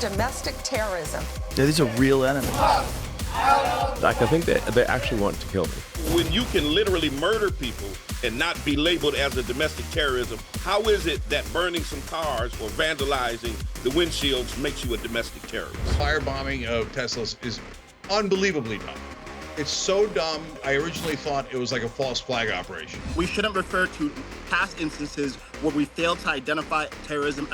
domestic terrorism. Yeah, these are real enemies. Like, I think they actually want to kill me. When you can literally murder people and not be labeled as a domestic terrorism, how is it that burning some cars or vandalizing the windshields makes you a domestic terrorist? Firebombing of Teslas is unbelievably dumb. It's so dumb, I originally thought it was like a false flag operation. We shouldn't refer to past instances where we failed to identify terrorism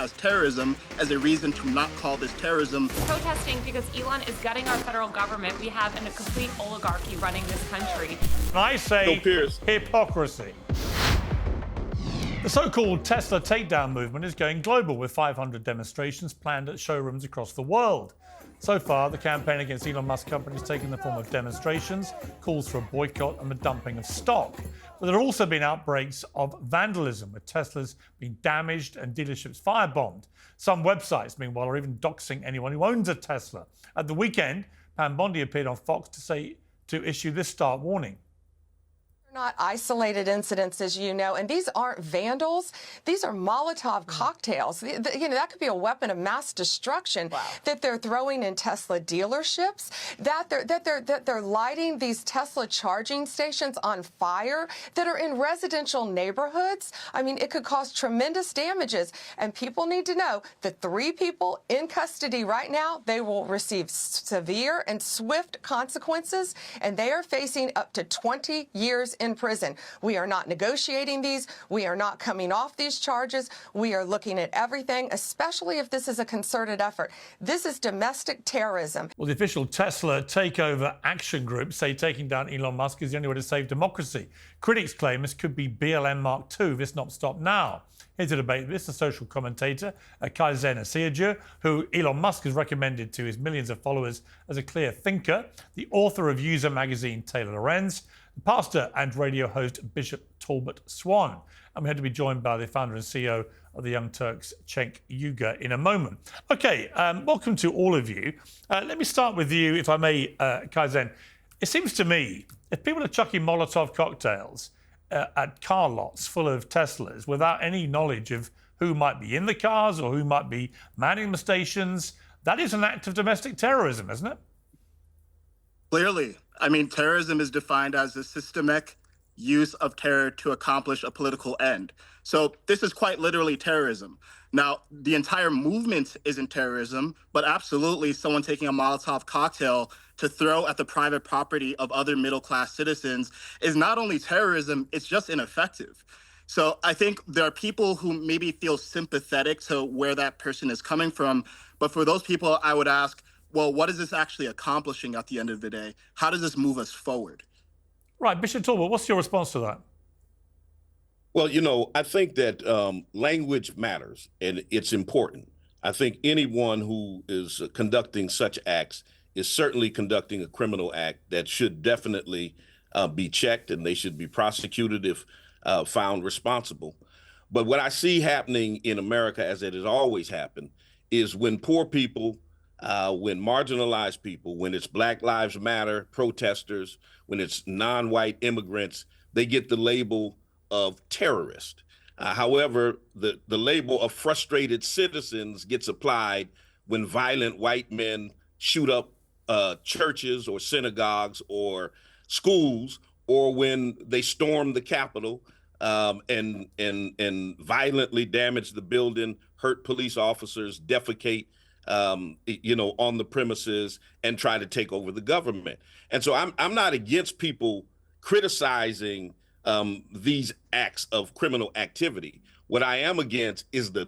as a reason to not call this terrorism. Protesting because Elon is gutting our federal government. We have a complete oligarchy running this country. I say Piers. hypocrisy. The so-called Tesla takedown movement is going global, with 500 demonstrations planned at showrooms across the world. So far, the campaign against Elon Musk company has taken the form of demonstrations, calls for a boycott and the dumping of stock. But there have also been outbreaks of vandalism, with Teslas being damaged and dealerships firebombed. Some websites, meanwhile, are even doxing anyone who owns a Tesla. At the weekend, Pam Bondi appeared on Fox to issue this stark warning. Not isolated incidents, as you know, and these aren't vandals. These are Molotov cocktails. That could be a weapon of mass destruction that they're throwing in Tesla dealerships. That they're lighting these Tesla charging stations on fire that are in residential neighborhoods. I mean, it could cause tremendous damages. And people need to know the 3 people in custody right now, they will receive severe and swift consequences, and they are facing up to 20 years in prison. We are not negotiating these. We are not coming off these charges. We are looking at everything, especially if this is a concerted effort. This is domestic terrorism. Well, the official Tesla takeover action group say taking down Elon Musk is the only way to save democracy. Critics claim this could be BLM Mark II, if it's not stopped now. Here to debate this, the social commentator, Kaizen Asiedu, who Elon Musk has recommended to his millions of followers as a clear thinker, the author of User Magazine Taylor Lorenz, the pastor and radio host Bishop Talbert Swan. And we had to be joined by the founder and CEO of the Young Turks Cenk Uygur in a moment. Okay, welcome to all of you. Let me start with you, if I may, Kaizen. It seems to me, if people are chucking Molotov cocktails at car lots full of Teslas without any knowledge of who might be in the cars or who might be manning the stations, that is an act of domestic terrorism, isn't it? Clearly. I mean, terrorism is defined as the systemic use of terror to accomplish a political end. So this is quite literally terrorism. Now, the entire movement isn't terrorism, but absolutely someone taking a Molotov cocktail to throw at the private property of other middle-class citizens is not only terrorism, it's just ineffective. So I think there are people who maybe feel sympathetic to where that person is coming from. But for those people, I would ask, well, what is this actually accomplishing at the end of the day? How does this move us forward? Right, Bishop Talbot, what's your response to that? Well, I think that language matters and it's important. I think anyone who is conducting such acts is certainly conducting a criminal act that should definitely be checked, and they should be prosecuted if found responsible. But what I see happening in America, as it has always happened, is when poor people, when marginalized people, when it's Black Lives Matter protesters, when it's non-white immigrants, they get the label of terrorist. However, the label of frustrated citizens gets applied when violent white men shoot up churches or synagogues or schools, or when they storm the Capitol and violently damage the building, hurt police officers, defecate on the premises and try to take over the government. And so I'm not against people criticizing these acts of criminal activity. What I am against is the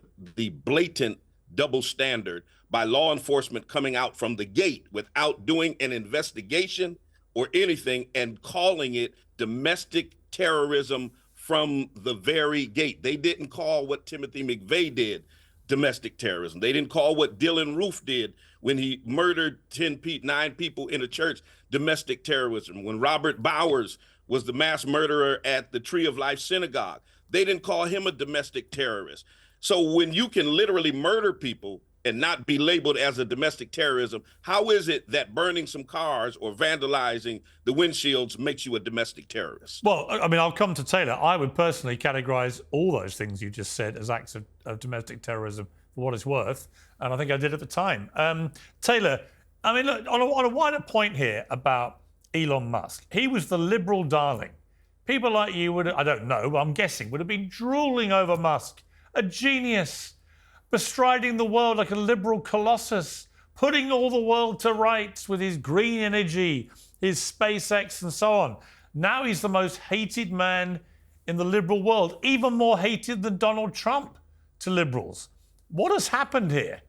blatant double standard by law enforcement coming out from the gate without doing an investigation or anything and calling it domestic terrorism from the very gate. They didn't call what Timothy McVeigh did domestic terrorism. They didn't call what Dylan Roof did when he murdered 9 people in a church domestic terrorism. When Robert Bowers was the mass murderer at the Tree of Life Synagogue, they didn't call him a domestic terrorist. So when you can literally murder people and not be labeled as a domestic terrorism, how is it that burning some cars or vandalizing the windshields makes you a domestic terrorist? Well, I mean, I'll come to Taylor. I would personally categorize all those things you just said as acts of domestic terrorism for what it's worth. And I think I did at the time. Taylor, I mean, look, on a wider point here about Elon Musk, he was the liberal darling. People like you would, I don't know, but I'm guessing, would have been drooling over Musk, a genius, bestriding the world like a liberal colossus, putting all the world to rights with his green energy, his SpaceX and so on. Now he's the most hated man in the liberal world, even more hated than Donald Trump to liberals. What has happened here?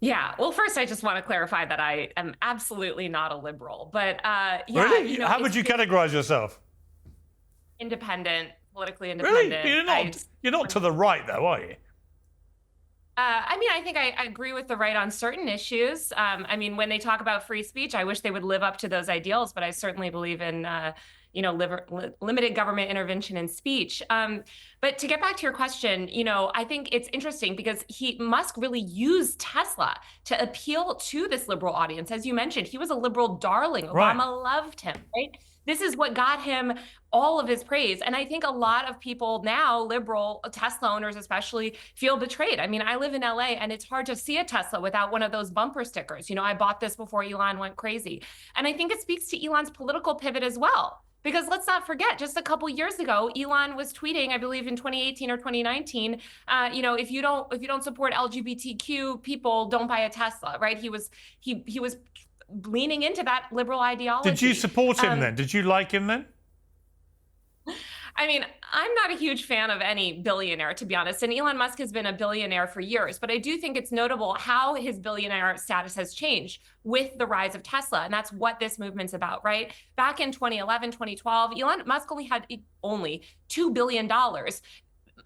Yeah, well, first, I just want to clarify that I am absolutely not a liberal. But yeah, really? you know, how would you categorize yourself? Independent, politically independent. Really? You're not to the right, though, are you? I mean, I think I agree with the right on certain issues. I mean, when they talk about free speech, I wish they would live up to those ideals, but I certainly believe in, you know, limited government intervention in speech. But to get back to your question, you know, I think it's interesting because Musk really used Tesla to appeal to this liberal audience. As you mentioned, he was a liberal darling. Right. Obama loved him, right? This is what got him all of his praise. And I think a lot of people now, liberal Tesla owners especially, feel betrayed. I mean, I live in LA and it's hard to see a Tesla without one of those bumper stickers. You know, I bought this before Elon went crazy. And I think it speaks to Elon's political pivot as well. Because let's not forget, just a couple years ago, Elon was tweeting, I believe in 2018 or 2019, you know, if you don't support LGBTQ people, don't buy a Tesla, right? He was leaning into that liberal ideology. Did you support him then? Did you like him then? I mean, I'm not a huge fan of any billionaire, to be honest. And Elon Musk has been a billionaire for years. But I do think it's notable how his billionaire status has changed with the rise of Tesla. And that's what this movement's about, right? Back in 2011, 2012, Elon Musk only had $2 billion.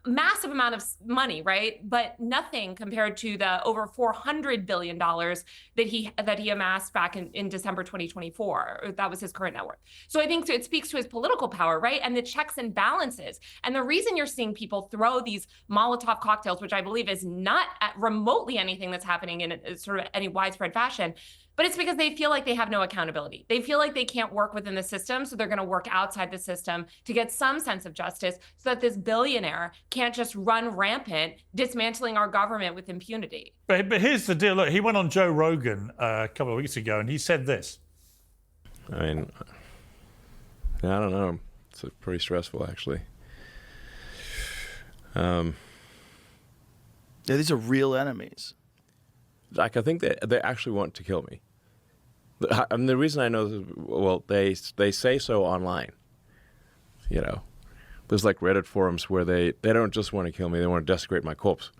Massive amount of money, right? But nothing compared to the over $400 billion that he amassed back in December 2024. That was his current net worth. So I think it speaks to his political power, right? And the checks and balances. And the reason you're seeing people throw these Molotov cocktails, which I believe is not remotely anything that's happening in sort of any widespread fashion, but it's because they feel like they have no accountability. They feel like they can't work within the system, so they're going to work outside the system to get some sense of justice so that this billionaire can't just run rampant, dismantling our government with impunity. But here's the deal. Look, he went on Joe Rogan a couple of weeks ago, and he said this. I mean, I don't know. It's pretty stressful, actually. Yeah, these are real enemies. Like, I think they actually want to kill me. And the reason I know this, well, they say so online. You know, there's like Reddit forums where they don't just want to kill me, they want to desecrate my corpse.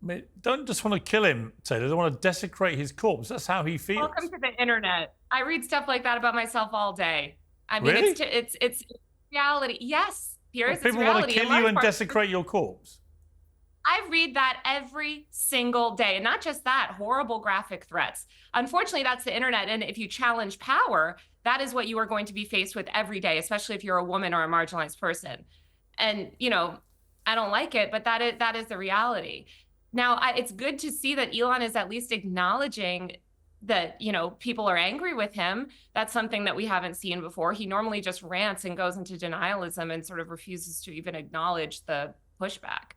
I mean, don't just want to kill him, Taylor. They want to desecrate his corpse. That's how he feels. Welcome to the internet. I read stuff like that about myself all day. I mean, really? it's reality. Yes, Piers, well, people it's reality. want to kill you and desecrate your corpse. I read that every single day. And not just that, horrible graphic threats. Unfortunately, that's the internet. And if you challenge power, that is what you are going to be faced with every day, especially if you're a woman or a marginalized person. And, you know, I don't like it, but that is the reality. Now, it's good to see that Elon is at least acknowledging that, you know, people are angry with him. That's something that we haven't seen before. He normally just rants and goes into denialism and sort of refuses to even acknowledge the pushback.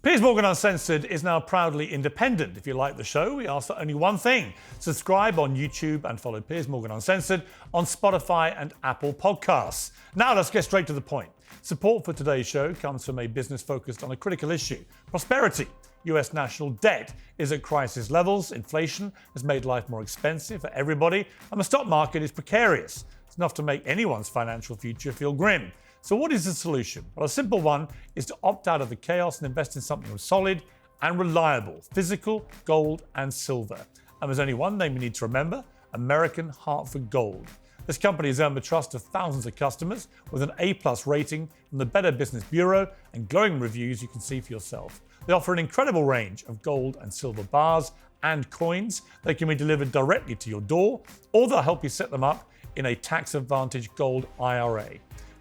Piers Morgan Uncensored is now proudly independent. If you like the show, we ask for only one thing. Subscribe on YouTube and follow Piers Morgan Uncensored on Spotify and Apple Podcasts. Now let's get straight to the point. Support for today's show comes from a business focused on a critical issue: prosperity. US national debt is at crisis levels. Inflation has made life more expensive for everybody, and the stock market is precarious. It's enough to make anyone's financial future feel grim. So what is the solution? Well, a simple one is to opt out of the chaos and invest in something solid and reliable: physical gold and silver. And there's only one name you need to remember: American Hartford Gold. This company has earned the trust of thousands of customers with an A+ rating from the Better Business Bureau and glowing reviews you can see for yourself. They offer an incredible range of gold and silver bars and coins that can be delivered directly to your door, or they'll help you set them up in a tax-advantaged gold IRA.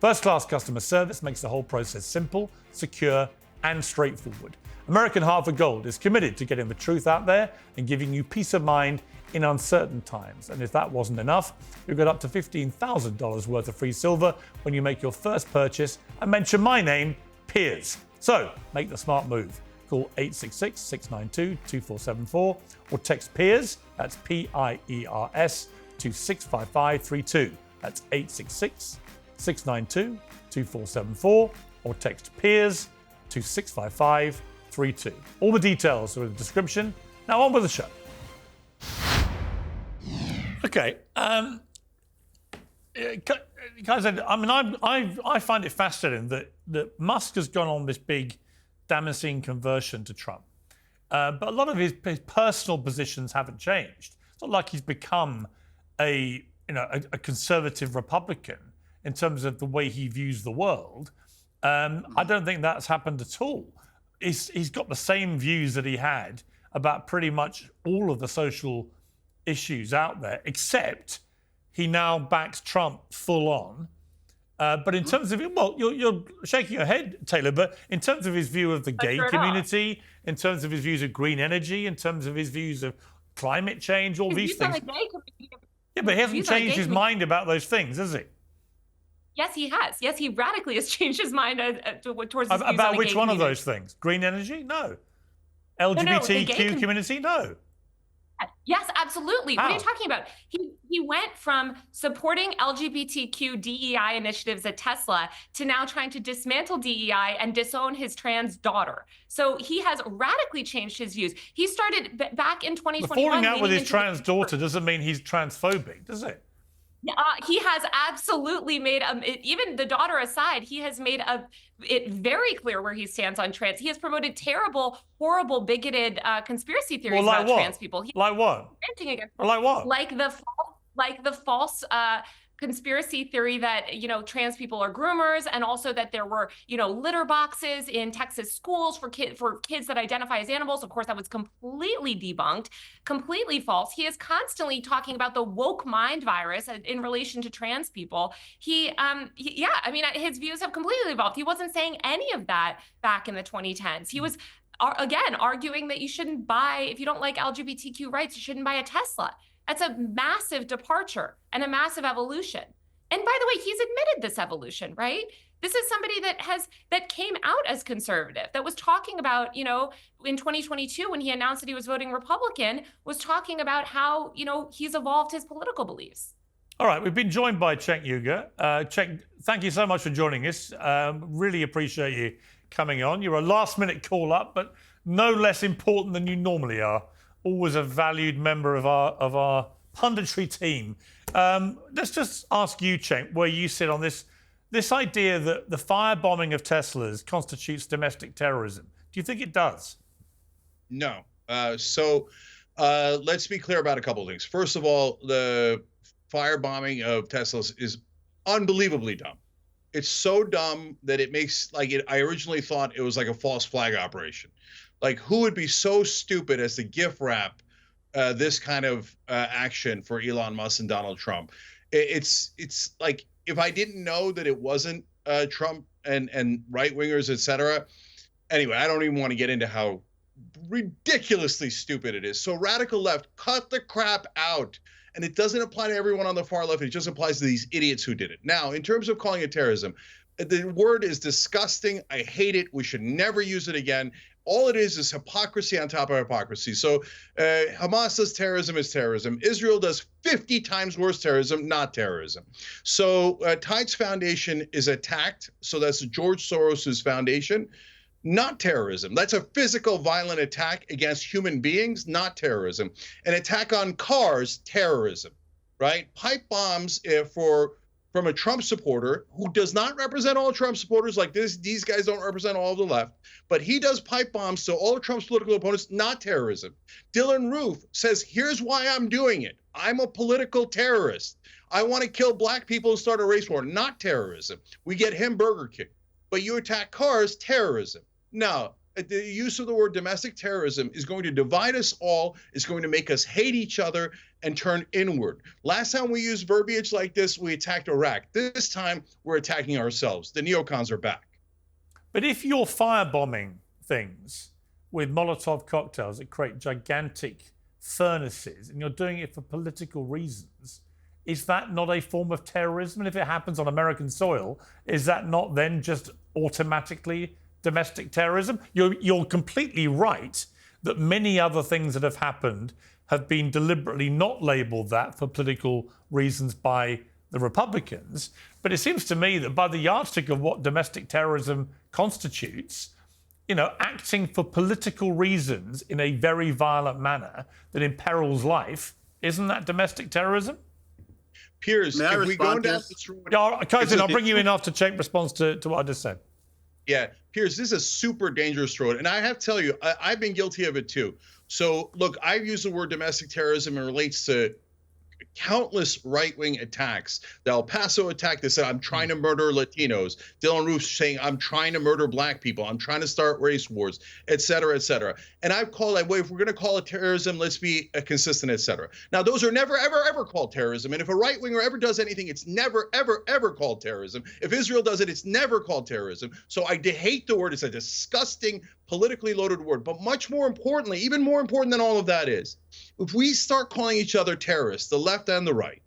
First-class customer service makes the whole process simple, secure, and straightforward. American Hartford Gold is committed to getting the truth out there and giving you peace of mind in uncertain times. And if that wasn't enough, you'll get up to $15,000 worth of free silver when you make your first purchase and mention my name, Piers. So make the smart move. Call 866-692-2474 or text Piers, that's P-I-E-R-S, to 65532. That's 866-692-2474 or text Piers to 65532. All the details are in the description. Now on with the show. Okay, Kaizen, I mean, I find it fascinating that Musk has gone on this big Damascene conversion to Trump, but a lot of his personal positions haven't changed. It's not like he's become a conservative Republican in terms of the way he views the world. I don't think that's happened at all. He's got the same views that he had about pretty much all of the social issues out there, except he now backs Trump full on. But in terms of, well, you're shaking your head, Taylor, but in terms of his view of the gay community, in terms of his views of green energy, in terms of his views of climate change, all these things. Yeah, but he hasn't changed his mind about those things, has he? Yes, he has. Yes, he radically has changed his mind towards his views about on the which gay one community. of those things? Green energy? No. LGBTQ community? No. Yes, absolutely. How? What are you talking about? He went from supporting LGBTQ DEI initiatives at Tesla to now trying to dismantle DEI and disown his trans daughter. So he has radically changed his views. He started back in 2021. Falling out with his trans daughter doesn't mean he's transphobic, does it? He has absolutely made, even the daughter aside, he has made it very clear where he stands on trans. He has promoted terrible, horrible, bigoted conspiracy theories about trans people. Like what? Ranting against Like what? Like the false conspiracy theory that, trans people are groomers, and also that there were, litter boxes in Texas schools for kids that identify as animals. Of course, that was completely debunked, completely false. He is constantly talking about the woke mind virus in relation to trans people. His views have completely evolved. He wasn't saying any of that back in the 2010s. He was, again, arguing that you shouldn't buy, if you don't like LGBTQ rights, you shouldn't buy a Tesla. That's a massive departure and a massive evolution. And by the way, he's admitted this evolution, right? This is somebody that came out as conservative, that was talking about, in 2022, when he announced that he was voting Republican, was talking about how, he's evolved his political beliefs. All right, we've been joined by Cenk Uygur. Cenk, thank you so much for joining us. Really appreciate you coming on. You're a last-minute call-up, but no less important than you normally are. Always a valued member of our punditry team. Let's just ask you, Cenk, where you sit on this idea that the firebombing of Teslas constitutes domestic terrorism. Do you think it does? No. So let's be clear about a couple of things. First of all, the firebombing of Teslas is unbelievably dumb. It's so dumb that it makes I originally thought it was like a false flag operation. Like, who would be so stupid as to gift wrap this kind of action for Elon Musk and Donald Trump? It's like, if I didn't know that it wasn't Trump and right wingers, etc. Anyway, I don't even want to get into how ridiculously stupid it is. So radical left, cut the crap out. And it doesn't apply to everyone on the far left. It just applies to these idiots who did it. Now, in terms of calling it terrorism, the word is disgusting. I hate it. We should never use it again. All it is hypocrisy on top of hypocrisy. So Hamas does terrorism is terrorism. Israel does 50 times worse terrorism, not terrorism. So Tides Foundation is attacked. So that's George Soros's foundation, not terrorism. That's a physical, violent attack against human beings, not terrorism. An attack on cars, terrorism, right? Pipe bombs from a Trump supporter who does not represent all Trump supporters like this. These guys don't represent all of the left, but he does pipe bombs to all of Trump's political opponents, not terrorism. Dylan Roof says, here's why I'm doing it. I'm a political terrorist. I want to kill black people and start a race war, not terrorism. We get him Burger King. But you attack cars, terrorism. Now, the use of the word domestic terrorism is going to divide us all, is going to make us hate each other and turn inward. Last time we used verbiage like this, we attacked Iraq. This time, we're attacking ourselves. The neocons are back. But if you're firebombing things with Molotov cocktails that create gigantic furnaces and you're doing it for political reasons, is that not a form of terrorism? And if it happens on American soil, is that not then just automatically domestic terrorism? You're completely right that many other things that have happened have been deliberately not labelled that for political reasons by the Republicans. But it seems to me that by the yardstick of what domestic terrorism constitutes, acting for political reasons in a very violent manner that imperils life, isn't that domestic terrorism? Piers, if we go down this road... Yeah, Kaizen, I'll bring you in after Cenk responds to what I just said. Yeah, Piers, this is a super dangerous road. And I have to tell you, I've been guilty of it too. So, look, I've used the word domestic terrorism and relates to countless right-wing attacks. The El Paso attack, they said, I'm trying to murder Latinos. Dylan Roof saying, I'm trying to murder black people. I'm trying to start race wars, et cetera, et cetera. And I've called that way, if we're going to call it terrorism, let's be consistent, et cetera. Now, those are never, ever, ever called terrorism. And if a right-winger ever does anything, it's never, ever, ever called terrorism. If Israel does it, it's never called terrorism. So I hate the word. It's a disgusting, politically loaded word. But much more importantly, even more important than all of that is, if we start calling each other terrorists, the left and the right,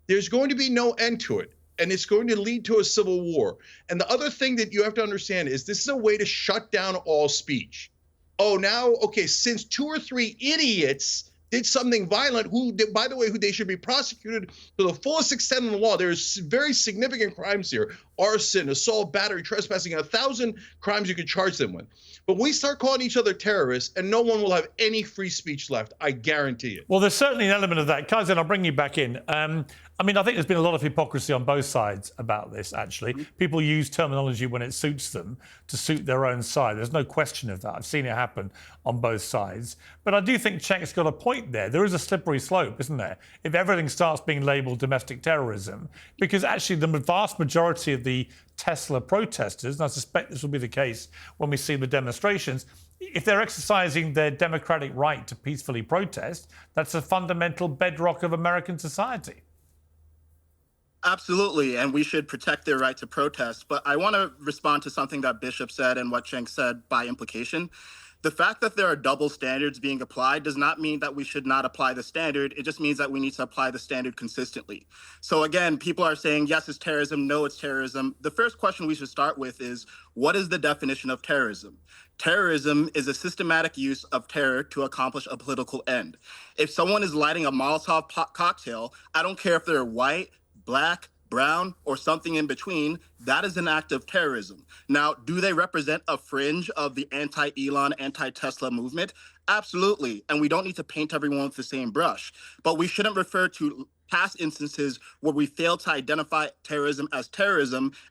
there's going to be no end to it. And it's going to lead to a civil war. And the other thing that you have to understand is this is a way to shut down all speech. Oh, now, okay, since 2 or 3 idiots did something violent, who, by the way, who they should be prosecuted to the fullest extent of the law. There's very significant crimes here: arson, assault, battery, trespassing, 1,000 crimes you could charge them with. But we start calling each other terrorists, and no one will have any free speech left. I guarantee it. Well, there's certainly an element of that. Kaizen, I'll bring you back in. I think there's been a lot of hypocrisy on both sides about this, actually. People use terminology when it suits them to suit their own side. There's no question of that. I've seen it happen on both sides. But I do think Cenk's got a point there. There is a slippery slope, isn't there? If everything starts being labelled domestic terrorism, because actually the vast majority of the Tesla protesters, and I suspect this will be the case when we see the demonstrations, if they're exercising their democratic right to peacefully protest, that's a fundamental bedrock of American society. Absolutely, and we should protect their right to protest. But I want to respond to something that Bishop said and what Cenk said by implication. The fact that there are double standards being applied does not mean that we should not apply the standard. It just means that we need to apply the standard consistently. So again, people are saying, yes, it's terrorism, no, it's terrorism. The first question we should start with is, what is the definition of terrorism? Terrorism is a systematic use of terror to accomplish a political end. If someone is lighting a Molotov cocktail, I don't care if they're white, black, brown, or something in between, that is an act of terrorism. Now, do they represent a fringe of the anti-Elon, anti-Tesla movement? Absolutely, and we don't need to paint everyone with the same brush. But we shouldn't refer to past instances where we failed to identify terrorism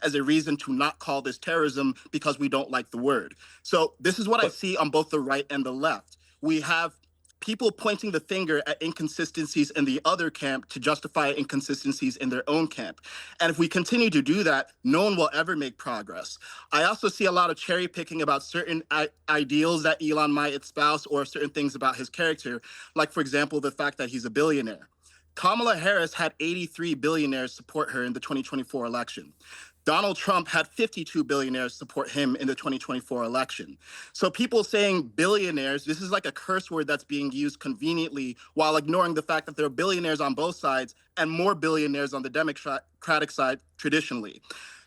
as a reason to not call this terrorism because we don't like the word. So this is what I see on both the right and the left. We have people pointing the finger at inconsistencies in the other camp to justify inconsistencies in their own camp. And if we continue to do that, no one will ever make progress. I also see a lot of cherry picking about certain ideals that Elon might espouse or certain things about his character, like, for example, the fact that he's a billionaire. Kamala Harris had 83 billionaires support her in the 2024 election. Donald Trump had 52 billionaires support him in the 2024 election. So people saying billionaires, this is like a curse word that's being used conveniently while ignoring the fact that there are billionaires on both sides and more billionaires on the Democratic side traditionally.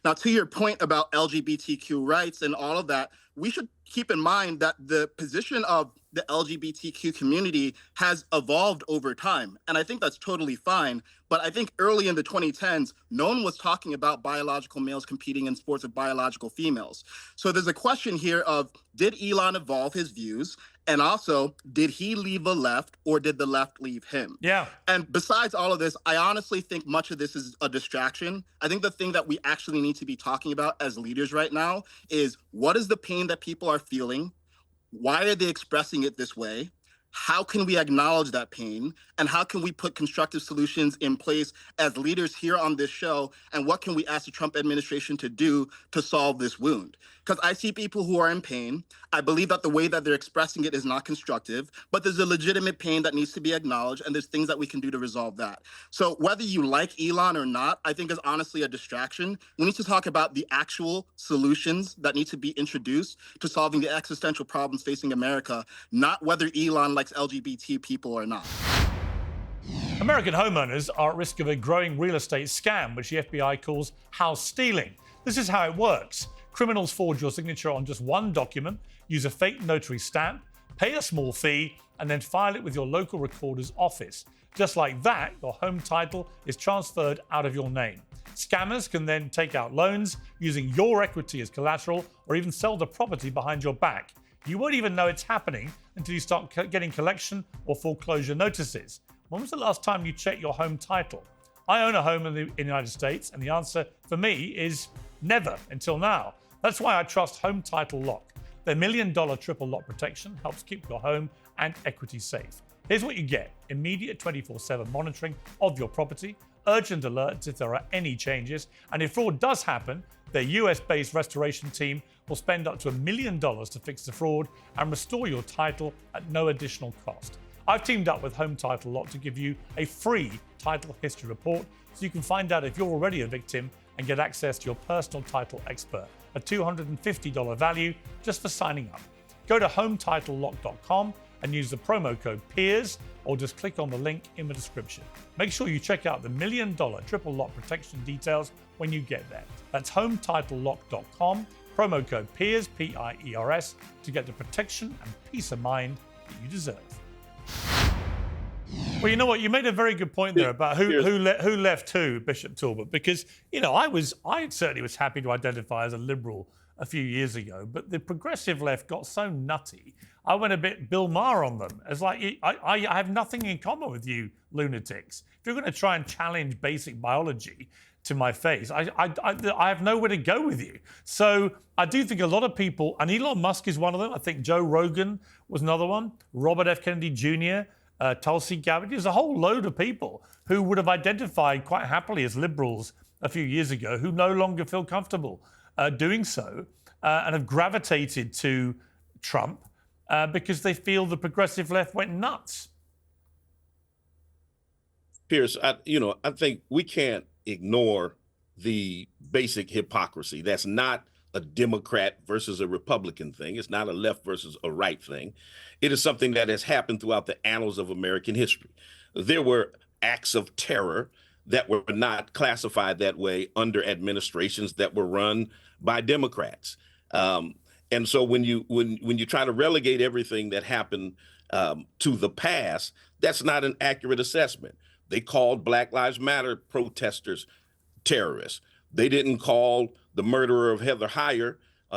Now, to your point about LGBTQ rights and all of that, we should keep in mind that the position of the LGBTQ community has evolved over time. And I think that's totally fine. But I think early in the 2010s, no one was talking about biological males competing in sports with biological females. So there's a question here of, did Elon evolve his views? And also, did he leave the left or did the left leave him? Yeah. And besides all of this, I honestly think much of this is a distraction. I think the thing that we actually need to be talking about as leaders right now is, what is the pain that people are feeling? Why are they expressing it this way? How can we acknowledge that pain? And how can we put constructive solutions in place as leaders here on this show? And what can we ask the Trump administration to do to solve this wound? Because I see people who are in pain. I believe that the way that they're expressing it is not constructive, but there's a legitimate pain that needs to be acknowledged, and there's things that we can do to resolve that. So whether you like Elon or not, I think is honestly a distraction. We need to talk about the actual solutions that need to be introduced to solving the existential problems facing America, not whether Elon likes LGBT people or not. American homeowners are at risk of a growing real estate scam, which the FBI calls house stealing. This is how it works. Criminals forge your signature on just one document, use a fake notary stamp, pay a small fee, and then file it with your local recorder's office. Just like that, your home title is transferred out of your name. Scammers can then take out loans using your equity as collateral or even sell the property behind your back. You won't even know it's happening until you start getting collection or foreclosure notices. When was the last time you checked your home title? I own a home in the United States, and the answer for me is never until now. That's why I trust Home Title Lock. Their $1 million triple lock protection helps keep your home and equity safe. Here's what you get: immediate 24/7 monitoring of your property, urgent alerts if there are any changes, and if fraud does happen, their US-based restoration team will spend up to $1 million to fix the fraud and restore your title at no additional cost. I've teamed up with Home Title Lock to give you a free title history report so you can find out if you're already a victim and get access to your personal title expert, a $250 value just for signing up. Go to HometitleLock.com and use the promo code PEERS, or just click on the link in the description. Make sure you check out the $1 million triple lock protection details when you get there. That's HometitleLock.com, promo code PEERS, P-I-E-R-S, to get the protection and peace of mind that you deserve. Well, you know what? You made a very good point there about who left who, Bishop Talbert, because, you know, I certainly was happy to identify as a liberal a few years ago, but the progressive left got so nutty, I went a bit Bill Maher on them. It's like, I have nothing in common with you lunatics. If you're going to try and challenge basic biology to my face, I have nowhere to go with you. So I do think a lot of people, and Elon Musk is one of them. I think Joe Rogan was another one. Robert F. Kennedy Jr., Tulsi Gabbard. There's a whole load of people who would have identified quite happily as liberals a few years ago who no longer feel comfortable doing so and have gravitated to Trump because they feel the progressive left went nuts. Piers, I think we can't ignore the basic hypocrisy. That's not a Democrat versus a Republican thing. It's not a left versus a right thing. It is something that has happened throughout the annals of American history. There were acts of terror that were not classified that way under administrations that were run by Democrats. And so when you try to relegate everything that happened to the past, that's not an accurate assessment. They called Black Lives Matter protesters terrorists. They didn't call the murderer of Heather Heyer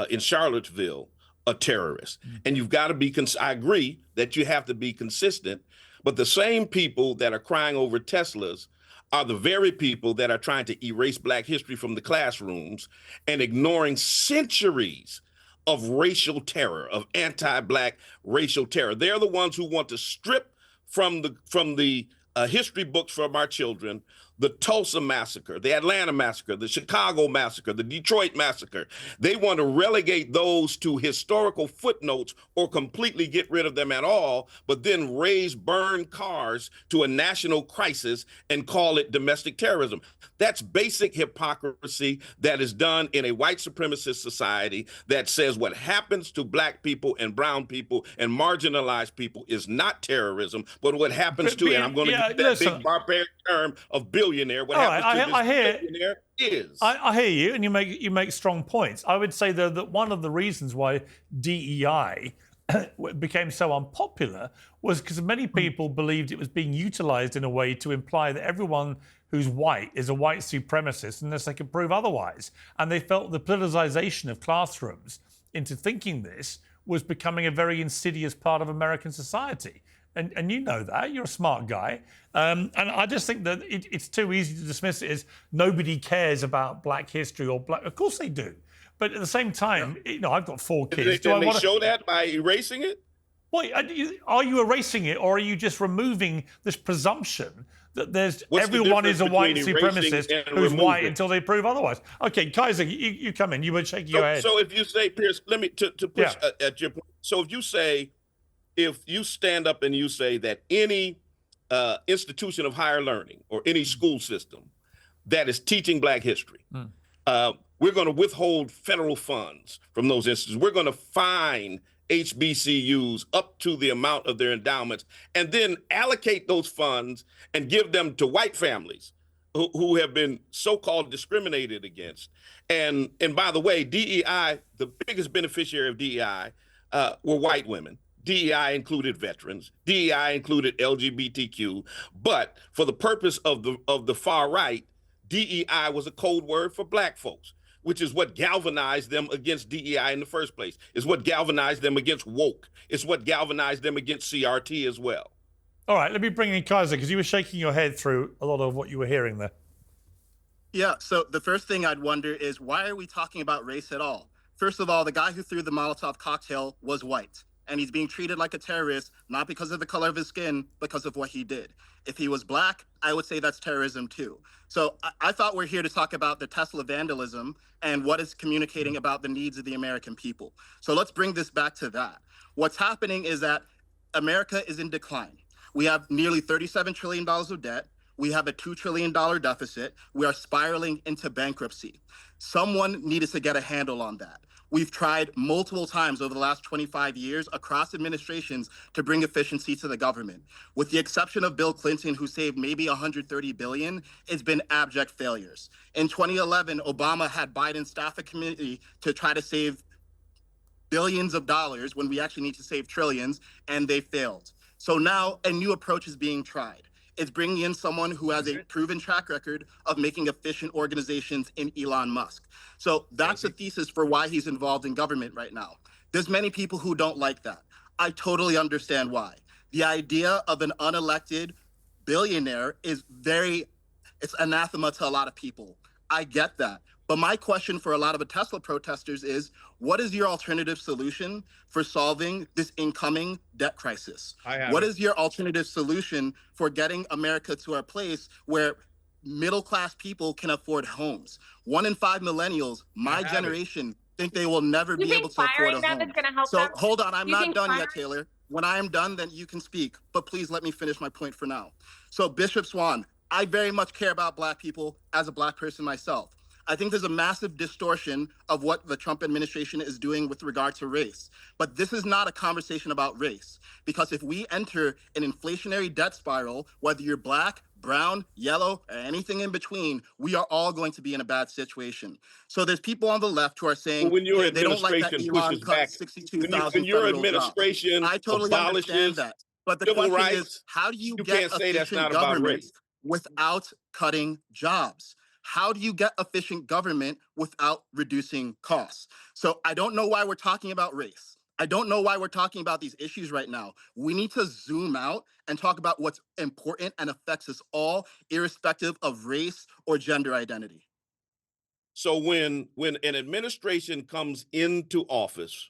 in Charlottesville a terrorist. And you've got to be, I agree that you have to be consistent, but the same people that are crying over Teslas are the very people that are trying to erase Black history from the classrooms and ignoring centuries of racial terror, of anti-Black racial terror. They're the ones who want to strip from the history books from our children the Tulsa massacre, the Atlanta massacre, the Chicago massacre, the Detroit massacre. They want to relegate those to historical footnotes or completely get rid of them at all, but then raise burned cars to a national crisis and call it domestic terrorism. That's basic hypocrisy that is done in a white supremacist society that says what happens to Black people and brown people and marginalized people is not terrorism, but what happens to, and I'm going to use that big barbaric term of billionaire, what happens to this billionaire is. I hear you, and you make strong points. I would say, though, that one of the reasons why DEI became so unpopular was because many people believed it was being utilized in a way to imply that everyone who's white is a white supremacist unless they could prove otherwise. And they felt the politicization of classrooms into thinking this was becoming a very insidious part of American society. And you know that. You're a smart guy. And I just think that it's too easy to dismiss it as nobody cares about Black history or Black. Of course they do. But at the same time, I've got 4 kids. Do they show that by erasing it? Well, are you erasing it, or are you just removing this presumption that everyone is a white supremacist who's white until they prove otherwise? Okay, Kaizen, you come in. You were shaking your head. So if you say, Piers, let me to push at your point. So if you stand up and you say that any institution of higher learning or any school system that is teaching Black history, we're going to withhold federal funds from those institutions. We're going to fine HBCUs up to the amount of their endowments and then allocate those funds and give them to white families who have been so-called discriminated against. And by the way, DEI, the biggest beneficiary of DEI were white women. DEI included veterans. DEI included LGBTQ. But for the purpose of the far right, DEI was a code word for black folks, which is what galvanized them against DEI in the first place. It's what galvanized them against woke. It's what galvanized them against CRT as well. All right, let me bring in Kaizen, because you were shaking your head through a lot of what you were hearing there. Yeah, so the first thing I'd wonder is, why are we talking about race at all? First of all, the guy who threw the Molotov cocktail was white, and he's being treated like a terrorist, not because of the color of his skin, because of what he did. If he was black, I would say that's terrorism too. So I thought we're here to talk about the Tesla vandalism and what it's communicating about the needs of the American people. So let's bring this back to that. What's happening is that America is in decline. We have nearly $37 trillion of debt. We have a $2 trillion deficit. We are spiraling into bankruptcy. Someone needed to get a handle on that. We've tried multiple times over the last 25 years across administrations to bring efficiency to the government. With the exception of Bill Clinton, who saved maybe $130 billion, it's been abject failures. In 2011, Obama had Biden staff a committee to try to save billions of dollars when we actually need to save trillions, and they failed. So now a new approach is being tried. It's bringing in someone who has a proven track record of making efficient organizations in Elon Musk. So that's the thesis for why he's involved in government right now. There's many people who don't like that. I totally understand why. The idea of an unelected billionaire is it's anathema to a lot of people. I get that. But my question for a lot of the Tesla protesters is, what is your alternative solution for solving this incoming debt crisis? What is your alternative solution for getting America to a place where middle-class people can afford homes? 1 in 5 millennials, my generation, think they will never be able to afford a home. So hold on, I'm not done yet, Taylor. When I am done, then you can speak. But please let me finish my point for now. So Bishop Swan, I very much care about Black people as a Black person myself. I think there's a massive distortion of what the Trump administration is doing with regard to race. But this is not a conversation about race, because if we enter an inflationary debt spiral, whether you're Black, brown, yellow, or anything in between, we are all going to be in a bad situation. So there's people on the left who are saying, when your hey, they don't like that Elon cut back, 62,000 when your federal administration jobs. I totally understand that. But the question is, how do you get efficient government without cutting jobs? How do you get efficient government without reducing costs? So I don't know why we're talking about race. I don't know why we're talking about these issues right now. We need to zoom out and talk about what's important and affects us all, irrespective of race or gender identity. So when an administration comes into office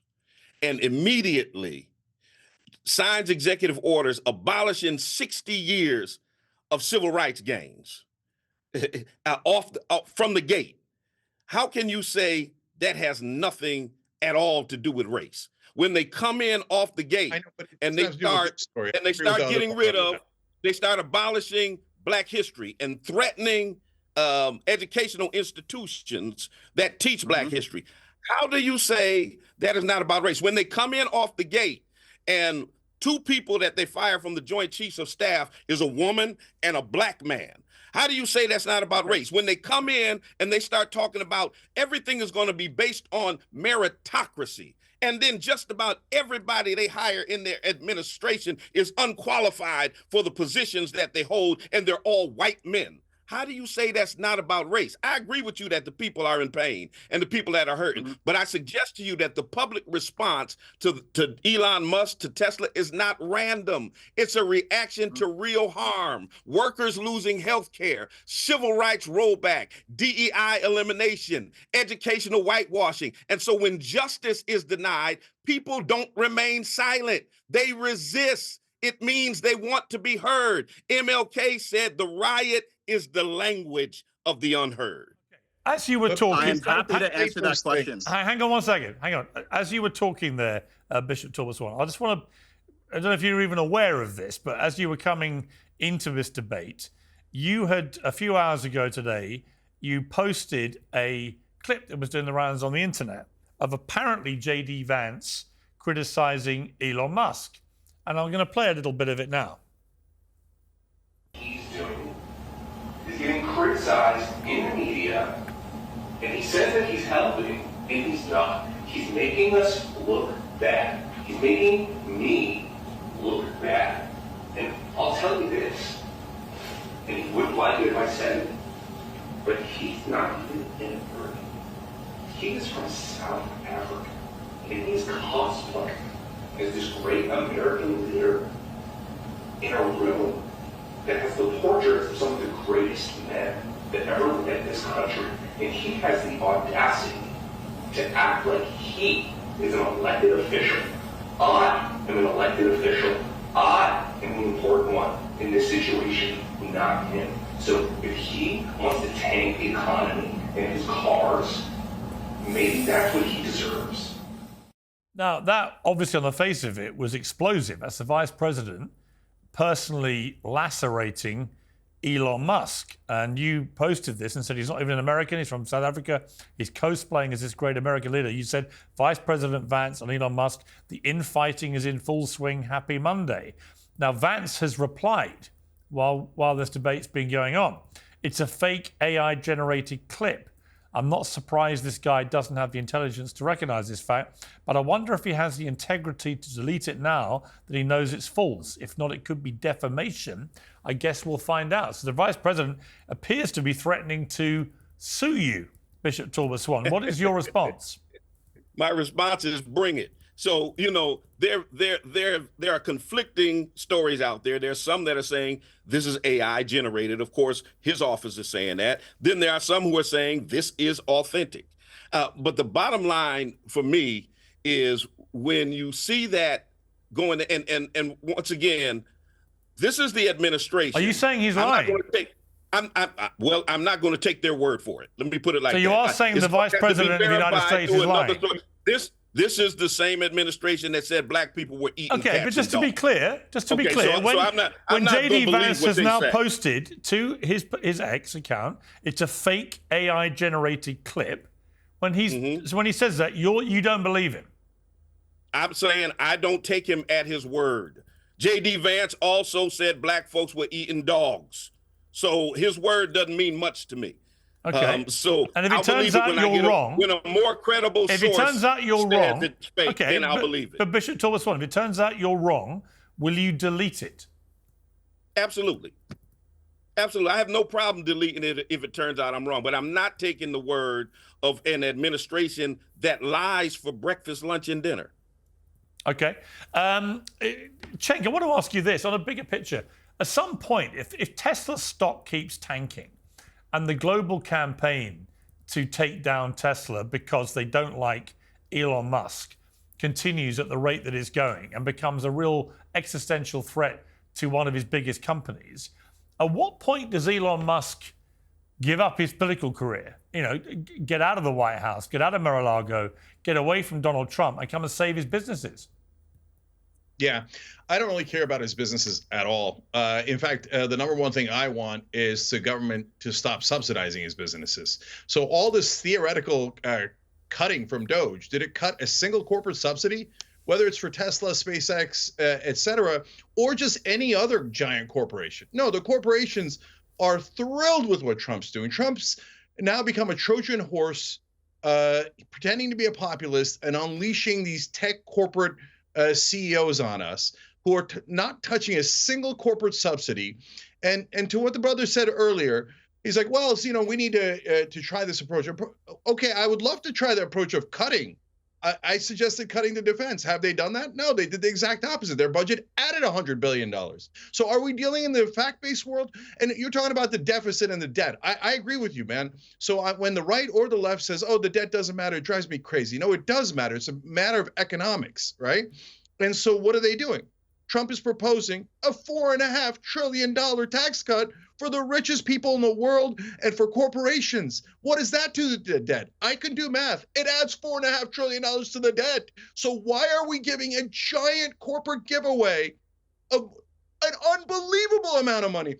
and immediately signs executive orders abolishing 60 years of civil rights gains, from the gate, how can you say that has nothing at all to do with race? When they come in off the gate and they start getting rid of, they start abolishing Black history and threatening educational institutions that teach Black history. How do you say that is not about race? When they come in off the gate and 2 people that they fire from the Joint Chiefs of Staff is a woman and a Black man. How do you say that's not about race? When they come in and they start talking about everything is going to be based on meritocracy, and then just about everybody they hire in their administration is unqualified for the positions that they hold, and they're all white men. How do you say that's not about race? I agree with you that the people are in pain and the people that are hurting, but I suggest to you that the public response to Elon Musk, to Tesla, is not random. It's a reaction to real harm, workers losing health care, civil rights rollback, DEI elimination, educational whitewashing. And so when justice is denied, people don't remain silent. They resist. It means they want to be heard. MLK said the riot is the language of the unheard. As you were talking, I'm happy to answer that question. Hang on one second. Hang on. As you were talking there, Bishop Talbert Swan, I just want to, I don't know if you're even aware of this, but as you were coming into this debate, you had, a few hours ago today, you posted a clip that was doing the rounds on the internet of apparently J.D. Vance criticizing Elon Musk. And I'm going to play a little bit of it now. He's doing is getting criticized criticized in the media, and he says that he's helping, and he's not. He's making us look bad. He's making me look bad. And I'll tell you this, and he wouldn't like it if I said it, but he's not even immigrant. He is from South Africa, and he's cosplaying as this great American leader in a room that has the portraits of some of the greatest men that ever led this country. And he has the audacity to act like he is an elected official. I am an elected official. I am the important one in this situation, not him. So if he wants to tank the economy and his cars, maybe that's what he deserves. Now, that obviously on the face of it was explosive. That's the vice president personally lacerating Elon Musk. And you posted this and said he's not even an American, he's from South Africa. He's cosplaying as this great American leader. You said Vice President Vance and Elon Musk, the infighting is in full swing, happy Monday. Now, Vance has replied while this debate's been going on. It's a fake AI-generated clip. I'm not surprised this guy doesn't have the intelligence to recognize this fact, but I wonder if he has the integrity to delete it now that he knows it's false. If not, it could be defamation. I guess we'll find out. So the vice president appears to be threatening to sue you, Bishop Talbert Swan. What is your response? My response is bring it. So, you know, there are conflicting stories out there. There's some that are saying this is AI generated. Of course, his office is saying that. Then there are some who are saying this is authentic. But the bottom line for me is when you see that going, and once again, this is the administration. Are you saying he's lying? I'm not going to take their word for it. Let me put it like that. So you are saying the vice president of the United States is lying? This is the same administration that said black people were eating cats. Okay, but just to be clear, when JD Vance has now posted to his X account, it's a fake AI generated clip. When he says that, you don't believe him. I'm saying I don't take him at his word. JD Vance also said black folks were eating dogs. So his word doesn't mean much to me. Okay. And if it turns out you're wrong, when a more credible source if it turns out you're wrong, then I'll believe it. But Bishop Talbert Swan, if it turns out you're wrong, will you delete it? Absolutely. Absolutely. I have no problem deleting it if it turns out I'm wrong, but I'm not taking the word of an administration that lies for breakfast, lunch, and dinner. Okay. Cenk, I want to ask you this on a bigger picture. At some point, if Tesla stock keeps tanking, and the global campaign to take down Tesla because they don't like Elon Musk continues at the rate that it's going and becomes a real existential threat to one of his biggest companies, at what point does Elon Musk give up his political career? You know, get out of the White House, get out of Mar-a-Lago, get away from Donald Trump and come and save his businesses? Yeah, I don't really care about his businesses at all. In fact, the number one thing I want is the government to stop subsidizing his businesses. So all this theoretical cutting from Doge, did it cut a single corporate subsidy, whether it's for Tesla, SpaceX, et cetera, or just any other giant corporation? No, the corporations are thrilled with what Trump's doing. Trump's now become a Trojan horse, pretending to be a populist and unleashing these tech corporate CEOs on us who are not touching a single corporate subsidy. And to what the brother said earlier, he's like, well, so, you know, we need to try this approach. Okay, I would love to try the approach of cutting. I suggested cutting the defense. Have they done that? No, they did the exact opposite. Their budget added $100 billion. So are we dealing in the fact-based world? And you're talking about the deficit and the debt. I agree with you, man. So when the right or the left says, oh, the debt doesn't matter, it drives me crazy. No, it does matter. It's a matter of economics, right? And so what are they doing? Trump is proposing a $4.5 trillion tax cut for the richest people in the world and for corporations. What does that do to the debt? I can do math. It adds $4.5 trillion to the debt. So why are we giving a giant corporate giveaway of an unbelievable amount of money?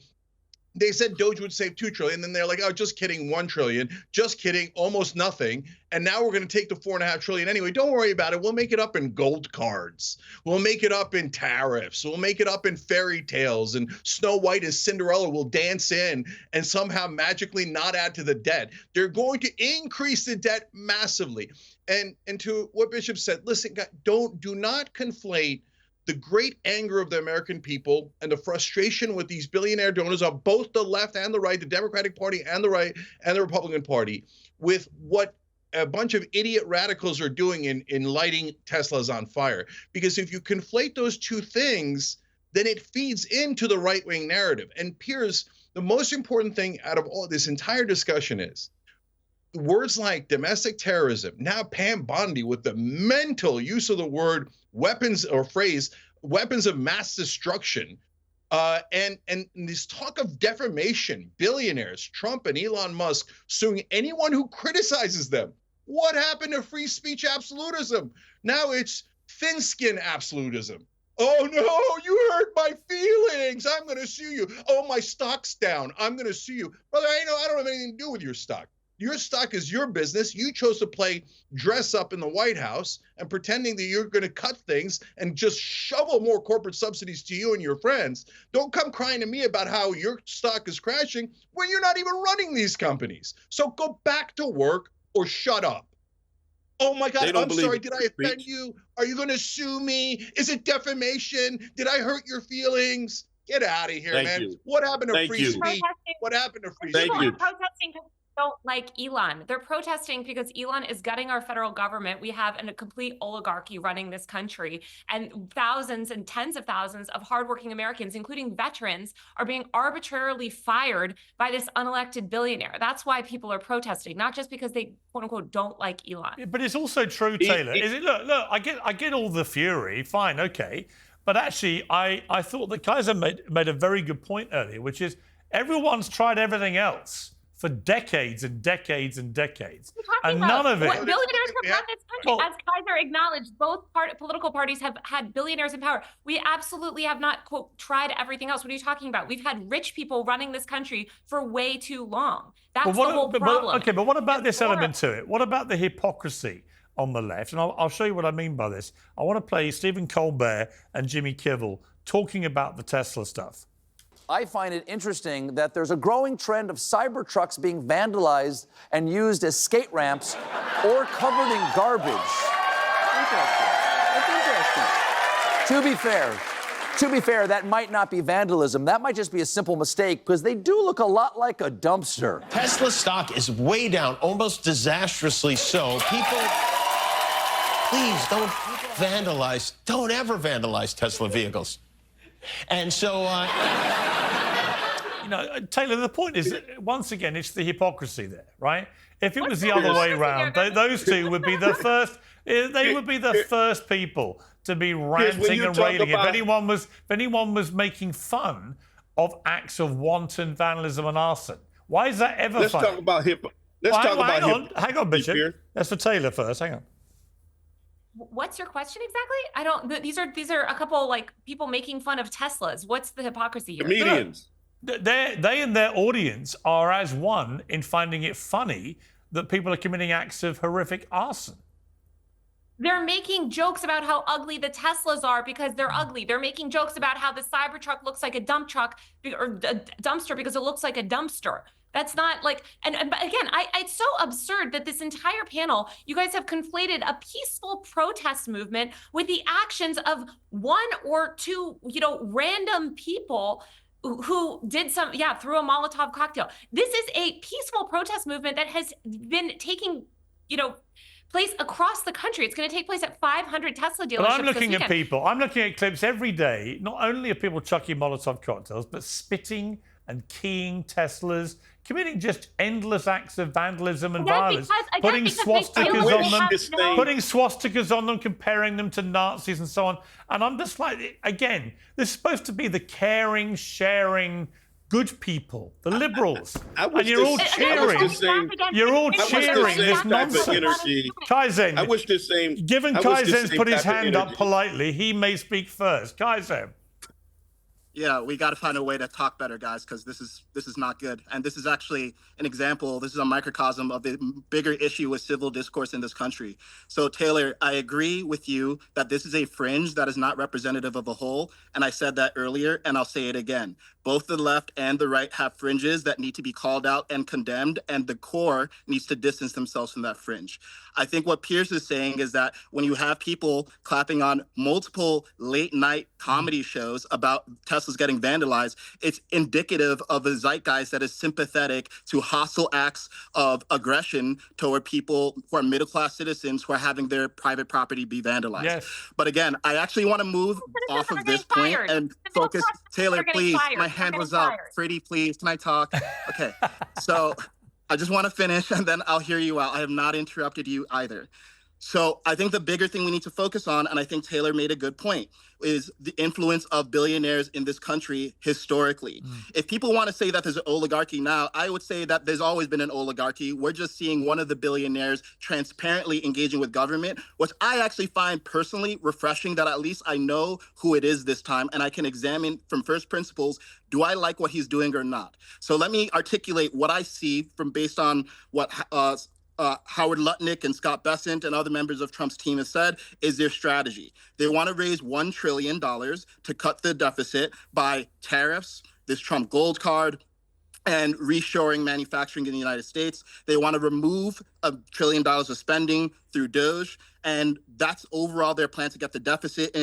They said Doge would save $2 trillion. Then they're like, oh, just kidding, $1 trillion. Just kidding, almost nothing. And now we're going to take the $4.5 trillion anyway. Don't worry about it. We'll make it up in gold cards. We'll make it up in tariffs. We'll make it up in fairy tales. And Snow White and Cinderella will dance in and somehow magically not add to the debt. They're going to increase the debt massively. And to what Bishop said, listen, do not conflate the great anger of the American people and the frustration with these billionaire donors on both the left and the right, the Democratic Party and the right and the Republican Party, with what a bunch of idiot radicals are doing in lighting Teslas on fire. Because if you conflate those two things, then it feeds into the right-wing narrative. And Piers, the most important thing out of all this entire discussion is words like domestic terrorism, now Pam Bondi with the mental use of the word weapons or phrase, weapons of mass destruction, and this talk of defamation, billionaires, Trump and Elon Musk suing anyone who criticizes them. What happened to free speech absolutism? Now it's thin-skin absolutism. Oh no, you hurt my feelings. I'm going to sue you. Oh, my stock's down. I'm going to sue you. Brother, I don't have anything to do with your stock. Your stock is your business. You chose to play dress up in the White House and pretending that you're going to cut things and just shovel more corporate subsidies to you and your friends. Don't come crying to me about how your stock is crashing when you're not even running these companies. So go back to work or shut up. Oh my God, I'm sorry. Did I offend you? Are you going to sue me? Is it defamation? Did I hurt your feelings? Get out of here, man. What happened to free speech? What happened to free speech? People are protesting because they don't like Elon. They're protesting because Elon is gutting our federal government. We have a complete oligarchy running this country, and thousands and tens of thousands of hardworking Americans, including veterans, are being arbitrarily fired by this unelected billionaire. That's why people are protesting, not just because they, quote unquote, don't like Elon. But it's also true, Taylor. Look, I get all the fury, fine, okay. But actually, I thought that Kaizen made a very good point earlier, which is everyone's tried everything else for decades and decades and decades. And none of it. Billionaires have run this country. As Kaiser acknowledged, both political parties have had billionaires in power. We absolutely have not, quote, tried everything else. What are you talking about? We've had rich people running this country for way too long. That's the whole problem. Okay, but what about this element to it? What about the hypocrisy on the left? And I'll show you what I mean by this. I want to play Stephen Colbert and Jimmy Kimmel talking about the Tesla stuff. I find it interesting that there's a growing trend of cyber trucks being vandalized and used as skate ramps or covered in garbage. Interesting. That's interesting. To be fair, that might not be vandalism. That might just be a simple mistake because they do look a lot like a dumpster. Tesla stock is way down, almost disastrously so. People, please don't vandalize. Don't ever vandalize Tesla vehicles. And so, you know, Taylor, the point is, once again, it's the hypocrisy there, right? If it was the other way around, those two would be the first. They would be the first people to be ranting and railing. If anyone was making fun of acts of wanton vandalism and arson, why is that ever funny? Hang on, Bishop. That's for Taylor first. Hang on. What's your question exactly? I don't. These are a couple like people making fun of Teslas. What's the hypocrisy here? Comedians. They and their audience are as one in finding it funny that people are committing acts of horrific arson. They're making jokes about how ugly the Teslas are because they're ugly. They're making jokes about how the Cybertruck looks like a dump truck or a dumpster because it looks like a dumpster. That's not like, and again, it's so absurd that this entire panel, you guys have conflated a peaceful protest movement with the actions of one or two, random people who did threw a Molotov cocktail. This is a peaceful protest movement that has been taking, place across the country. It's going to take place at 500 Tesla dealerships. But I'm looking at clips every day, not only of people chucking Molotov cocktails, but spitting and keying Teslas, committing just endless acts of vandalism and violence, putting swastikas on them, comparing them to Nazis and so on. And I'm just like, again, this is supposed to be the caring, sharing, good people, the liberals, and you're all cheering. You're all cheering this nonsense. Kaizen, I wish the same. Given Kaizen's put his hand up politely, he may speak first. Kaizen. Yeah, we got to find a way to talk better, guys, because this is not good. And this is actually an example. This is a microcosm of the bigger issue with civil discourse in this country. So, Taylor, I agree with you that this is a fringe that is not representative of a whole. And I said that earlier, and I'll say it again. Both the left and the right have fringes that need to be called out and condemned, and the core needs to distance themselves from that fringe. I think what Piers is saying is that when you have people clapping on multiple late night comedy shows about Tesla's getting vandalized, it's indicative of a zeitgeist that is sympathetic to hostile acts of aggression toward people who are middle-class citizens who are having their private property be vandalized. Yes. But again, I actually want to move off of this point and focus. Taylor, please, my hand was up. Freddie, please, can I talk? Okay, so I just want to finish and then I'll hear you out. I have not interrupted you either. So I think the bigger thing we need to focus on, and I think Taylor made a good point, is the influence of billionaires in this country historically. If people want to say that there's an oligarchy now, I would say that there's always been an oligarchy. We're just seeing one of the billionaires transparently engaging with government, which I actually find personally refreshing, that at least I know who it is this time and I can examine from first principles, do I like what he's doing or not? So let me articulate what I see from based on what Howard Lutnick and Scott Bessent and other members of Trump's team have said is their strategy. They want to raise $1 trillion to cut the deficit by tariffs, this Trump gold card, and reshoring manufacturing in the United States. They want to remove $1 trillion of spending through DOGE, and that's overall their plan to get the deficit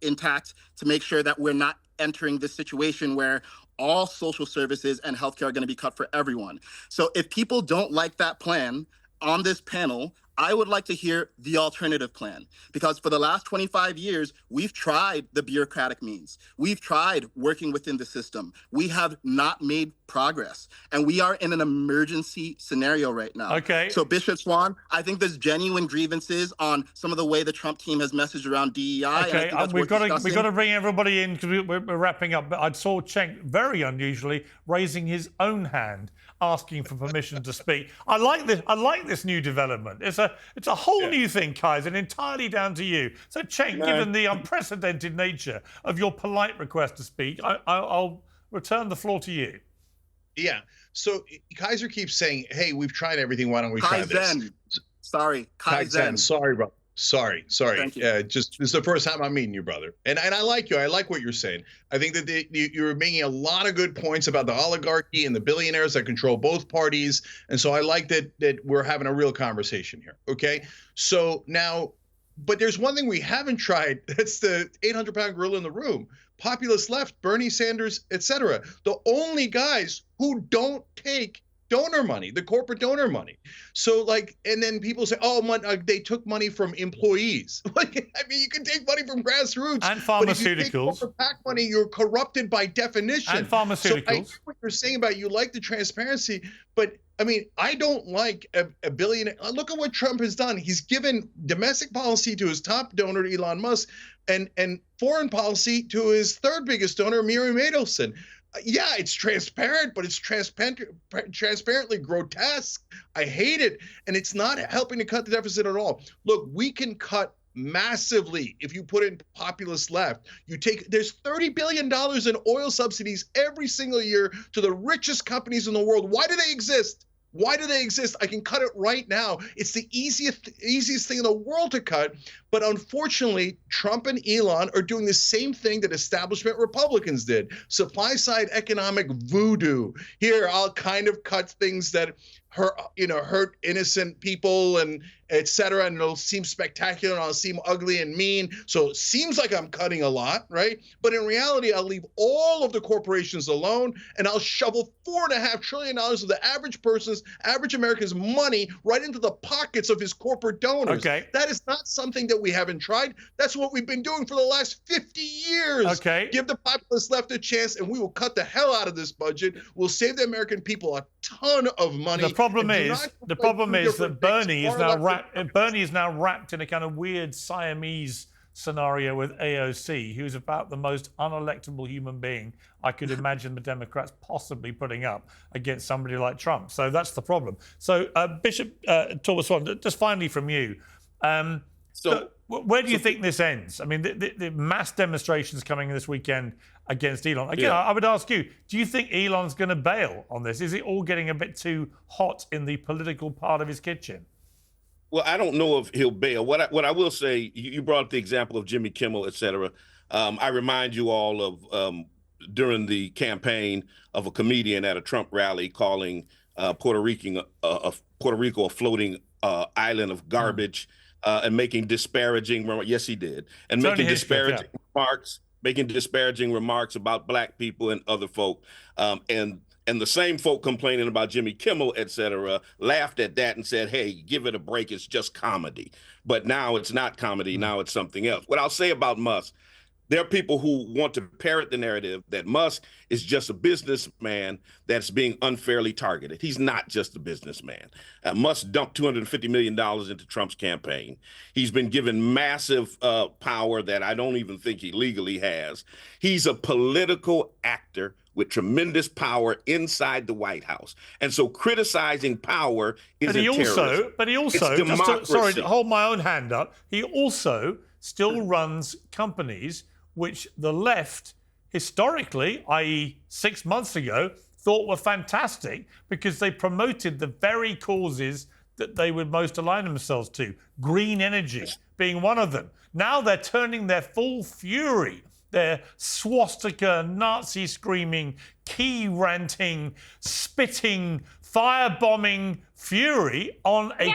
intact, to make sure that we're not entering this situation where all social services and healthcare are going to be cut for everyone. So if people don't like that plan on this panel, I would like to hear the alternative plan, because for the last 25 years, we've tried the bureaucratic means. We've tried working within the system. We have not made progress, and we are in an emergency scenario right now. Okay. So Bishop Swan, I think there's genuine grievances on some of the way the Trump team has messaged around DEI. Okay, we've got to bring everybody in because we're wrapping up. But I saw Cenk very unusually raising his own hand, asking for permission to speak. I like this. I like this new development. It's a whole new thing, Kaizen, entirely down to you. So, Cenk, given the unprecedented nature of your polite request to speak, I'll return the floor to you. Yeah. So Kaiser keeps saying, "Hey, we've tried everything. Why don't we try this?" Sorry, Kaizen. Sorry, bro. Sorry. Thank you. Just this is the first time I'm meeting you, brother. And I like you. I like what you're saying. I think that you're making a lot of good points about the oligarchy and the billionaires that control both parties. And so I like that we're having a real conversation here. Okay. So now, but there's one thing we haven't tried. That's the 800-pound gorilla in the room. Populist left, Bernie Sanders, etc. The only guys who don't take donor money, the corporate donor money. So and then people say, oh, they took money from employees. I mean, you can take money from grassroots. And pharmaceuticals. But if you take corporate PAC money, you're corrupted by definition. And pharmaceuticals. So I get what you're saying about you like the transparency, but I mean, I don't like a billionaire. Look at what Trump has done. He's given domestic policy to his top donor, Elon Musk, and foreign policy to his third biggest donor, Miriam Adelson. Yeah, it's transparent, but it's transparently grotesque. I hate it. And it's not helping to cut the deficit at all. Look, we can cut massively if you put in populist left. There's $30 billion in oil subsidies every single year to the richest companies in the world. Why do they exist? Why do they exist? I can cut it right now. It's the easiest thing in the world to cut. But unfortunately, Trump and Elon are doing the same thing that establishment Republicans did. Supply side economic voodoo. Here, I'll kind of cut things that hurt innocent people and et cetera, and it'll seem spectacular and I'll seem ugly and mean. So it seems like I'm cutting a lot, right? But in reality, I'll leave all of the corporations alone and I'll shovel $4.5 trillion of the average American's money right into the pockets of his corporate donors. Okay. That is not something that we haven't tried. That's what we've been doing for the last 50 years. Okay. Give the populace left a chance and we will cut the hell out of this budget. We'll save the American people a ton of money. The problem is that Bernie is now wrapped in a kind of weird Siamese scenario with AOC, who's about the most unelectable human being I could imagine the Democrats possibly putting up against somebody like Trump. So that's the problem. So Bishop Talbert Swan, just finally from you. Where do you think this ends? I mean, the mass demonstrations coming this weekend against Elon. Again, I would ask you, do you think Elon's going to bail on this? Is it all getting a bit too hot in the political part of his kitchen? Well, I don't know if he'll bail. What I will say, you brought up the example of Jimmy Kimmel, et cetera. I remind you all of during the campaign of a comedian at a Trump rally calling Puerto Rico a floating island of garbage. And making disparaging, yes, he did, and making disparaging remarks about black people and other folk, and the same folk complaining about Jimmy Kimmel, et cetera, laughed at that and said, "Hey, give it a break. It's just comedy." But now it's not comedy. Now it's something else. What I'll say about Musk. There are people who want to parrot the narrative that Musk is just a businessman that's being unfairly targeted. He's not just a businessman. Musk dumped $250 million into Trump's campaign. He's been given massive power that I don't even think he legally has. He's a political actor with tremendous power inside the White House. And so criticizing power isn't terrorism. But he also, sorry to hold my own hand up, he also still runs companies which the left historically, i.e. 6 months ago, thought were fantastic because they promoted the very causes that they would most align themselves to, green energy being one of them. Now they're turning their full fury, their swastika, Nazi screaming, key ranting, spitting, firebombing fury on a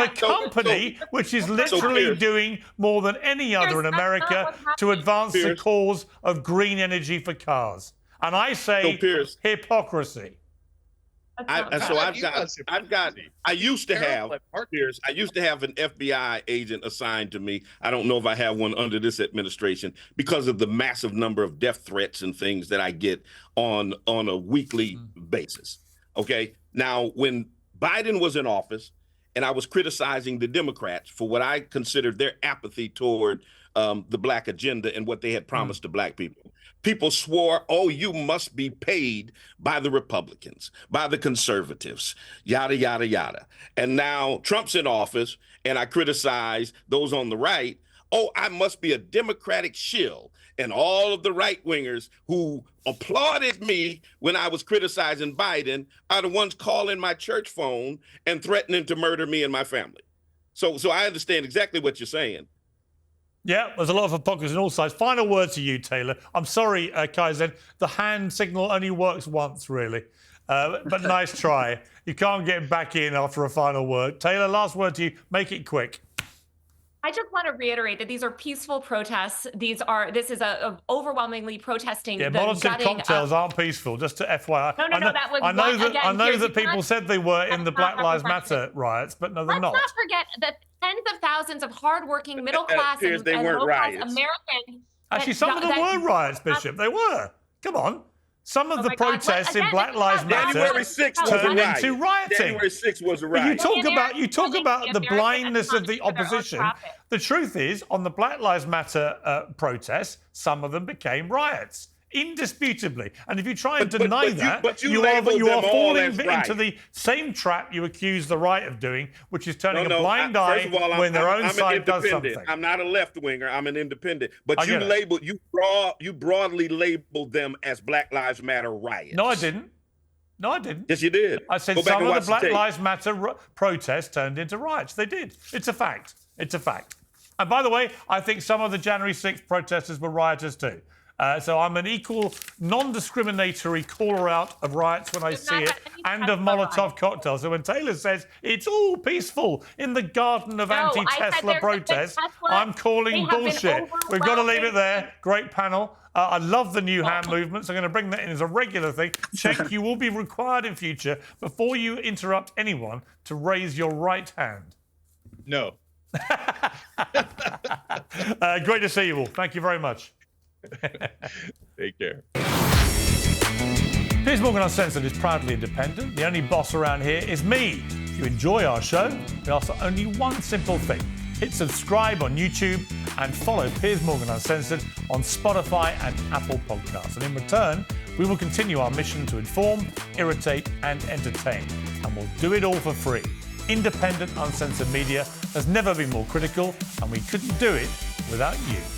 company which is literally doing more than any other in America to advance the cause of green energy for cars. And I say hypocrisy. I used to have an FBI agent assigned to me. I don't know if I have one under this administration because of the massive number of death threats and things that I get on a weekly basis. Okay. Now, when Biden was in office and I was criticizing the Democrats for what I considered their apathy toward the black agenda and what they had promised to black people, people swore, "Oh, you must be paid by the Republicans, by the conservatives, yada, yada, yada." And now Trump's in office and I criticize those on the right. "Oh, I must be a Democratic shill." And all of the right-wingers who applauded me when I was criticizing Biden are the ones calling my church phone and threatening to murder me and my family. So I understand exactly what you're saying. Yeah, there's a lot of hypocrisy on all sides. Final word to you, Taylor. I'm sorry, Kaizen. The hand signal only works once, really. But nice try. You can't get back in after a final word. Taylor, last word to you. Make it quick. I just want to reiterate that these are peaceful protests. This is a overwhelmingly protesting. Yeah, Molotov cocktails aren't peaceful. Just to FYI. No, that was. I know that people said they were in the Black Lives Matter riots, but no, they're not. Let's not forget that tens of thousands of hardworking middle class and low-class Americans. Actually, some of them were riots, Bishop. They were. Come on. Some of the protests in Black Lives Matter January 6th turned into rioting. January 6th was a riot. You talk about the blindness of the opposition. The truth is, on the Black Lives Matter protests, some of them became riots. Indisputably. And if you try and deny that, you are falling into the same trap you accuse the right of doing, which is turning a blind eye when their own side does something. I'm not a left-winger. I'm an independent. But you broadly labeled them as Black Lives Matter riots. No, I didn't. Yes, you did. I said some of the Black Lives Matter protests turned into riots. They did. It's a fact. And by the way, I think some of the January 6th protesters were rioters too. So I'm an equal, non-discriminatory caller out of riots when I see it, and of Molotov cocktails. So when Taylor says it's all peaceful in the garden of anti-Tesla protests, I'm calling bullshit. We've got to leave it there. Great panel. I love the new hand movements. I'm going to bring that in as a regular thing. Cenk, you will be required in future, before you interrupt anyone, to raise your right hand. No. Great to see you all. Thank you very much. Take care. Piers Morgan Uncensored is proudly independent. The only boss around here is me. If you enjoy our show, we ask for only one simple thing. Hit subscribe on YouTube and follow Piers Morgan Uncensored on Spotify and Apple Podcasts. And in return, we will continue our mission to inform, irritate and entertain. And we'll do it all for free. Independent, uncensored media has never been more critical, and we couldn't do it without you.